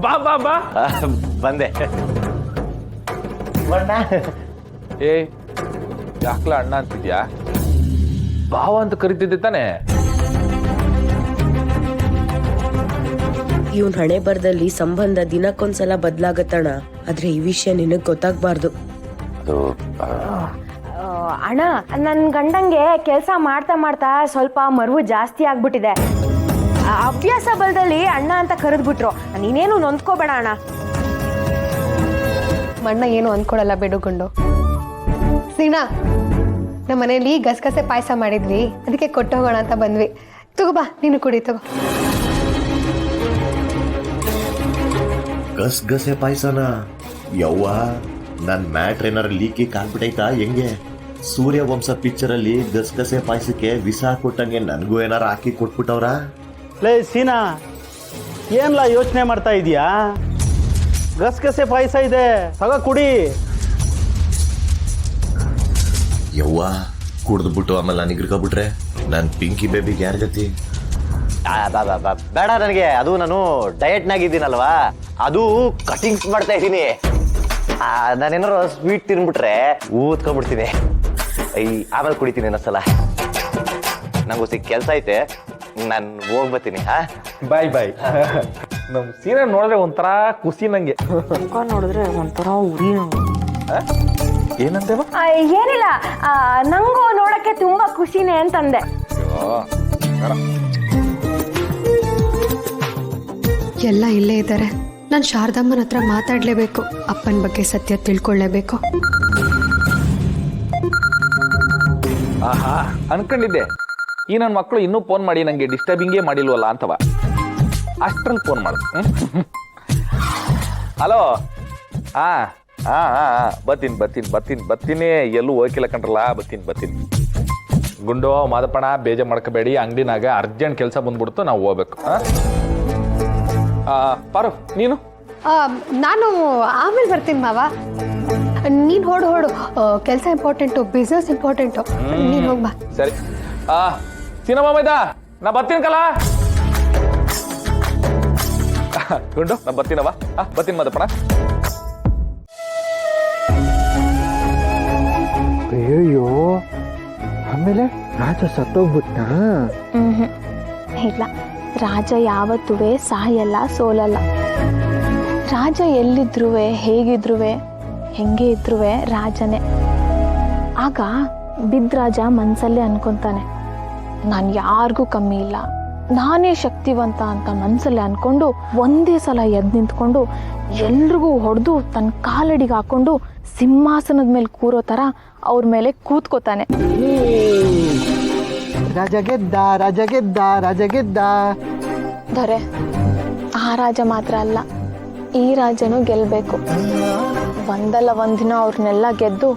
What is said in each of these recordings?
ಬಾ ಬಾ ಬಾ. ಬಂದೆ. ಏ ಯಾಕ್ಲ ಅಣ್ಣ ಅಂತಿದ್ಯಾ? ಭಾವ ಅಂತ ಕರಿತಿದ್ದೆ ತಾನೆ? ಇವನ್ ಹಣೆ ಬರ್ದಲ್ಲಿ ಸಂಬಂಧ ದಿನಕ್ಕೊಂದ್ಸಲ ಬದಲಾಗತ್ತಣ್ಣ. ಆದ್ರೆ ಈ ವಿಷಯ ನಿನಗ್ ಗೊತ್ತಾಗ್ಬಾರ್ದು. ಅಣ್ಣ, ನನ್ ಗಂಡಂಗೆ ಕೆಲಸ ಮಾಡ್ತಾ ಮಾಡ್ತಾ ಸ್ವಲ್ಪ ಮರುವು ಜಾಸ್ತಿ ಆಗ್ಬಿಟ್ಟಿದೆ. ಅಭ್ಯಾಸ ಬಲದಲ್ಲಿ ಅಣ್ಣ ಅಂತ ಕರೆದ್ಬಿಟ್ರು. ನೀನೇನು ನೊಂದ್ಕೋಬೇಡ ಅಣ್ಣ. ಮಣ್ಣ ಏನು ಅಂದ್ಕೊಳಲ್ಲ ಬಿಡುಗೊಂಡು. ಸೀನಾ, ನಮ್ಮ ಮನೇಲಿ ಗಸಗಸೆ ಪಾಯಸ ಮಾಡಿದ್ವಿ, ಅದಕ್ಕೆ ಕೊಟ್ಟು ಹೋಗೋಣ ಅಂತ ಬಂದ್ವಿ. ತಗೋಬಾ, ನೀನು ಕುಡಿ ತಗೋ. ಗಸಗಸೆ ಪಾಯಸನ? ಯವ್ವ, ನನ್ ಮ್ಯಾಟ್ ಏನಾರ ಲೀಕಿ ಕಾಣ್ಬಿಟ್ಟೈತಾ ಹೆಂಗೆ? ಸೂರ್ಯವಂಶ ಪಿಕ್ಚರ್ ಅಲ್ಲಿ ಗಸಗಸೆ ಪಾಯಸಕ್ಕೆ ವಿಷ ಕೊಟ್ಟಂಗೆ ನನ್ಗೂ ಏನಾರ ಹಾಕಿ ಕೊಟ್ಬಿಟ್ಟವ್ರ? ಲೇ ಸೀನಾ, ಏನ್ಲ ಯೋಚನೆ ಮಾಡ್ತಾ ಇದೀಯಾ? ಗಸಗಸೆ ಪಾಯಸ ಇದೆ, ತಗ ಕುಡಿ. ಯವ್ವ, ಕುಡ್ದ್ಬಿಟ್ಟು ಆಮೇಲೆ ನಾನು ಇಗ್ರಿಕೊಬಿಟ್ರೆ ನನ್ ಪಿಂಕಿ ಬೇಬಿಗೆ ಯಾರ ಗತಿ? ಬೇಡ ನನಗೆ, ಅದು ನಾನು ಡಯಟ್ನಾಗಿದ್ದೀನಲ್ವಾ, ಅದು ಕಟಿಂಗ್ಸ್ ಮಾಡ್ತಾ ಇದ್ದೀನಿ. ನಾನೇನಾರು ಸ್ವೀಟ್ ತಿನ್ಬಿಟ್ರೆ ಊದ್ಕೊಂಡ್ಬಿಡ್ತೀನಿ. ಆಮೇಲೆ ಕುಡಿತೀನಿ ಇನ್ನೊಂದ್ಸಲ. ನಂಗೂ ಕೆಲಸ ಐತೆ, ನಾನು ಹೋಗ್ಬತ್ತೀನಿ. ಬಾಯ್ ಬಾಯ್. ನಮ್ ಸೀರೆ ನೋಡಿದ್ರೆ ಒಂಥರ ಖುಷಿ ನಂಗೆ. ನೋಡಿದ್ರೆ ಒಂಥರ ಉರಿ. ಏನಂದೇವ? ಏನಿಲ್ಲ, ನಂಗೂ ನೋಡಕ್ಕೆ ತುಂಬಾ ಖುಷಿನೇ ಅಂತಂದೆ. ಎಲ್ಲ ಇಲ್ಲೇ ಇದ್ದಾರೆ. ನಾನು ಶಾರದಮ್ಮನ ಹತ್ರ ಮಾತಾಡ್ಲೇಬೇಕು. ಅಪ್ಪನ ಬಗ್ಗೆ ಸತ್ಯ ತಿಳ್ಕೊಳ್ಳೇಬೇಕು. ಆಹಾ, ಅನ್ಕೊಂಡಿದ್ದೆ ಈ ನನ್ನ ಮಕ್ಕಳು ಇನ್ನೂ ಫೋನ್ ಮಾಡಿ ನಂಗೆ ಡಿಸ್ಟರ್ಬಿಂಗೇ ಮಾಡಿಲ್ವಲ್ಲ ಅಂತವ. ಅಷ್ಟ್ರಲ್ಲಿ ಫೋನ್ ಮಾಡು. ಹಲೋ. ಬರ್ತೀನಿ. ಎಲ್ಲೂ ಹೋಗಿಲ್ಲ ಕಣ್ರಲ್ಲ. ಬರ್ತೀನಿ. ಗುಂಡು ಮಾದಪ್ಪಣ, ಬೇಜ ಮಾಡ್ಕೋಬೇಡಿ. ಅಂಗಡಿನಾಗ ಅರ್ಜೆಂಟ್ ಕೆಲಸ ಬಂದ್ಬಿಡ್ತು, ನಾವು ಹೋಗ್ಬೇಕು. ಪಾರು, ನೀನು? ನಾನು ಆಮೇಲೆ ಬರ್ತೀನಿ ಮಾವ. ನೀನು ಹೊಡು. ಕೆಲಸ ಇಂಪಾರ್ಟೆಂಟು, ಬಿಸ್ನೆಸ್ ಇಂಪಾರ್ಟೆಂಟು. ನೀನು ಹೋಗ್ಬಾ. ಸರಿ. ಸಿನಿಮಾ ಮೈದಾ, ನಾ ಬರ್ತೀನಿ ಕಲ. ಗುಂಡು, ನಾ ಬರ್ತೀನವ. ಬರ್ತೀನಿ ಮಾದಪ್ಪಣ. ಅಯ್ಯೋ, ಆಮೇಲೆ ರಾಜ ಸತ್ತೋಗ್ಬಿಟ್ಟ? ಇಲ್ಲ, ರಾಜ ಯಾವತ್ತೂ ಸಾಯಲ್ಲ, ಸೋಲಲ್ಲ. ರಾಜ ಎಲ್ಲಿದ್ರು, ಹೇಗಿದ್ರು, ಹೆಂಗೆ ಇದ್ರು ರಾಜನೇ. ಆಗ ಬಿದ್ರಾಜ ಮನ್ಸಲ್ಲೇ ಅನ್ಕೊಂತಾನೆ, ನಾನು ಯಾರಿಗೂ ಕಮ್ಮಿ ಇಲ್ಲ, ನಾನೇ ಶಕ್ತಿವಂತ ಅಂತ ಮನ್ಸಲ್ಲೇ ಅನ್ಕೊಂಡು ಒಂದೇ ಸಲ ಎದ್ದು ನಿಂತ್ಕೊಂಡು ಎಲ್ರಿಗೂ ಹೊಡೆದು ತನ್ನ ಕಾಲಡಿಗೆ ಹಾಕೊಂಡು ಸಿಂಹಾಸನದ ಮೇಲೆ ಕೂರೋ ತರ ಅವ್ರ ಮೇಲೆ ಕೂತ್ಕೋತಾನೆ. ರಾಜ ಗೆದ್ದ. ದೊರೆ, ಆ ರಾಜ ಮಾತ್ರ ಅಲ್ಲ, ಈ ರಾಜನೂ ಗೆಲ್ಬೇಕು. ಒಂದಲ್ಲ ಒಂದಿನ ಅವ್ರನ್ನೆಲ್ಲ ಗೆದ್ದು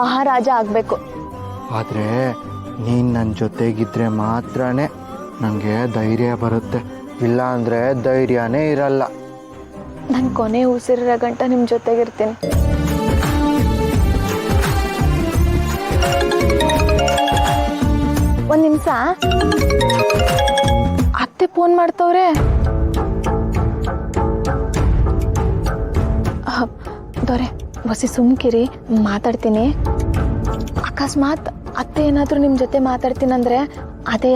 ಮಹಾರಾಜ ಆಗ್ಬೇಕು. ಆದ್ರೆ ನೀನ್ ನನ್ನ ಜೊತೆಗಿದ್ರೆ ಮಾತ್ರನೇ ನನಗೆ ಧೈರ್ಯ ಬರುತ್ತೆ, ಇಲ್ಲ ಅಂದ್ರೆ ಧೈರ್ಯನೇ ಇರಲ್ಲ. ನಾನು ಕೊನೆ ಉಸಿರಿರೋ ಗಂಟ ನಿಮ್ಮ ಜೊತೆಗಿರ್ತೀನಿ. ಒಂದ್ ನಿಮಿಷ, ಅತ್ತೆ ಫೋನ್ ಮಾಡ್ತವ್ರೆ. ದೊರೆ, ಬಸಿ ಸುಮ್ಕಿರಿ, ಮಾತಾಡ್ತೀನಿ. ಅಕಸ್ಮಾತ್ ಅತ್ತೆ ಏನಾದರೂ ನಿಮ್ಮ ಜೊತೆ ಮಾತಾಡ್ತೀನಂದ್ರೆ ಅದೇ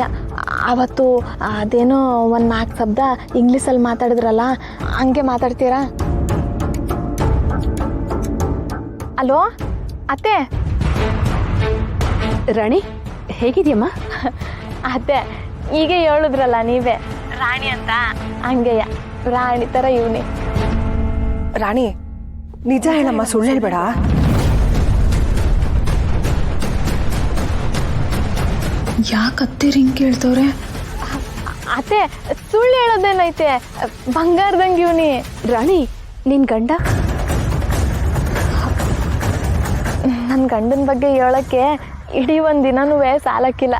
ಅವತ್ತು ಅದೇನೋ ಒಂದು 4 ಶಬ್ದ ಇಂಗ್ಲೀಷಲ್ಲಿ ಮಾತಾಡಿದ್ರಲ್ಲ, ಹಂಗೆ ಮಾತಾಡ್ತೀರಾ? ಅಲೋ ಅತ್ತೆ. ರಾಣಿ, ಹೇಗಿದ್ಯಮ್ಮ? ಅತ್ತೆ, ಈಗ ಹೇಳಿದ್ರಲ್ಲ ನೀವೇ ರಾಣಿ ಅಂತ, ಹಂಗೆಯ ರಾಣಿ ಥರ ಇವನಿ. ರಾಣಿ, ನಿಜ ಹೇಳಮ್ಮ, ಸುಳ್ಳು ಹೇಳ್ಬೇಡ. ಯಾಕತ್ತೆ ಹಿಂಗೆ ಕೇಳ್ತವ್ರೆ? ಅತ್ತೆ, ಸುಳ್ಳು ಹೇಳೋದೇನೈತೆ, ಬಂಗಾರದಂಗೆ ಇವನಿ. ರಾಣಿ, ನಿನ್ ಗಂಡ? ನನ್ನ ಗಂಡನ ಬಗ್ಗೆ ಹೇಳೋಕ್ಕೆ ಇಡೀ ಒಂದು ದಿನನೂ ಸಾಲಕ್ಕಿಲ್ಲ.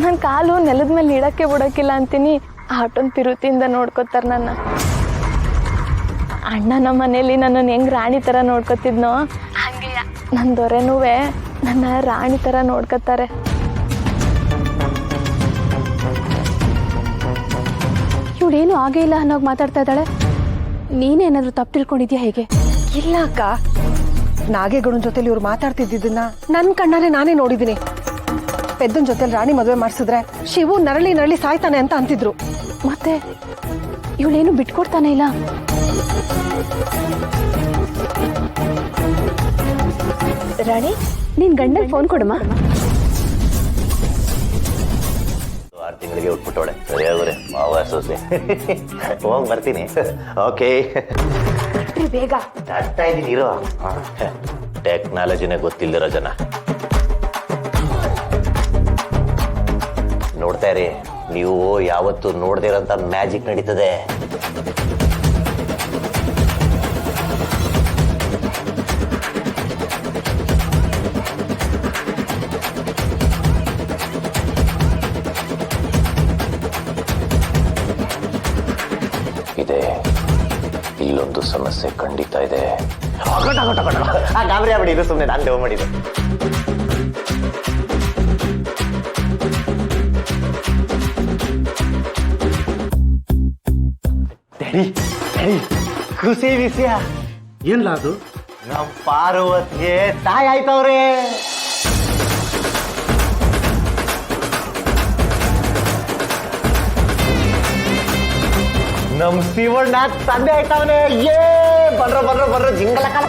ನನ್ನ ಕಾಲು ನೆಲದ ಮೇಲೆ ಇಡಕ್ಕೆ ಬಿಡೋಕ್ಕಿಲ್ಲ ಅಂತೀನಿ. ಆಟೊಂದು ಪಿರುತಿಯಿಂದ ನೋಡ್ಕೋತಾರೆ ನನ್ನ. ಅಣ್ಣ ನಮ್ಮ ಮನೇಲಿ ನನ್ನನ್ನು ಹೆಂಗೆ ರಾಣಿ ಥರ ನೋಡ್ಕೊತಿದ್ನೋ ಹಂಗೆ ನನ್ನ ದೊರೆನೂ ನನ್ನ ರಾಣಿ ಥರ ನೋಡ್ಕೊತಾರೆ. ಇವಳೇನು ಆಗೇ ಇಲ್ಲ ಅನ್ನೋಗಿ ಮಾತಾಡ್ತಾ ಇದ್ದಾಳೆ. ನೀನೇನಾದ್ರೂ ತಪ್ಪು ತಿಳ್ಕೊಂಡಿದ್ಯಾ ಹೇಗೆ? ಇಲ್ಲ ಅಕ್ಕ, ನಾಗೇಗೌಡನ ಜೊತೆಲಿ ಇವ್ರು ಮಾತಾಡ್ತಿದ್ದನ್ನ ನನ್ನ ಕಣ್ಣಾರೆ ನಾನೇ ನೋಡಿದ್ದೀನಿ. ಪೆದ್ದನ್ ಜೊತೆಲಿ ರಾಣಿ ಮದುವೆ ಮಾಡಿಸಿದ್ರೆ ಶಿವು ನರಳಿ ನರಳಿ ಸಾಯ್ತಾನೆ ಅಂತ ಅಂತಿದ್ರು. ಮತ್ತೆ ಇವಳೇನು ಬಿಟ್ಕೊಡ್ತಾನೆ ಇಲ್ಲ. ರಾಣಿ, ನಿನ್ ಗಂಡನ್ ಫೋನ್ ಕೊಡಮ್ಮ. 6 ತಿಂಗಳಿಗೆ ಉಟ್ಬಿಟ್ಟೋಳೆ. ಸರಿಯಾಗ್ರೆ ಮಾವ ಸೊಸೆ. ಹೋಗಿ ಬರ್ತೀನಿ. ಓಕೆ, ಬೇಗ ತರ್ತಾ ಇದ್ದೀನಿ ಇರೋ. ಟೆಕ್ನಾಲಜಿನೇ ಗೊತ್ತಿಲ್ಲದಿರೋ ಜನ. ನೋಡ್ತಾ ಇರಿ, ನೀವು ಯಾವತ್ತು ನೋಡದೇ ಇರೋಂಥ ಮ್ಯಾಜಿಕ್ ನಡೀತದೆ. ಇದೆ, ಇಲ್ಲೊಂದು ಸಮಸ್ಯೆ ಖಂಡಿತ ಇದೆ. ಗಾಬರಿ ಆಗ್ಬಿಡಿ, ಇದು ಸುಮ್ಮನೆ ನಾನು ದೇವ ಮಾಡಿದ್ದು. ಖುಷಿ ವಿಷಯ ಏನ್ಲ ಅದು? ನಮ್ಮ ಪಾರ್ವತಿಗೆ ತಾಯಿ ಆಯ್ತವ್ರೆ. ನಮ್ ಶಿವಣ್ಣ ತಂದೆ ಆಯ್ತವನೆ. ಏ ಬರ್ರ ಜಿಂಗಲ ಕಾಲ.